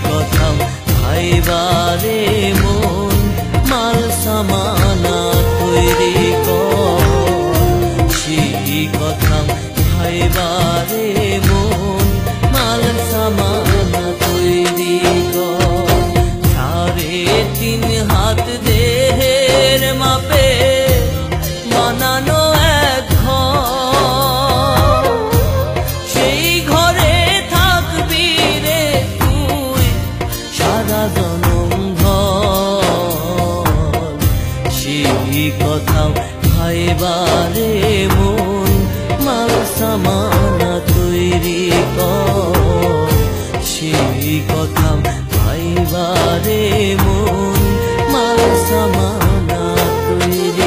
কথাও ভাইবারে মন মাল সামানা তৈরি কর সেই কথাও ভাইবারে মন মাল সামানা তৈরি কর 3.5 হাত দেহের মাপে বানানো এক ঘর সেই ঘরে থাকবি রে তুই সারা জনম ভর সেই কথাও ভাইবারে মন মাল সামানা তৈরি কর সেই কথাও ভাইবারে মন মাল সামানা তৈরি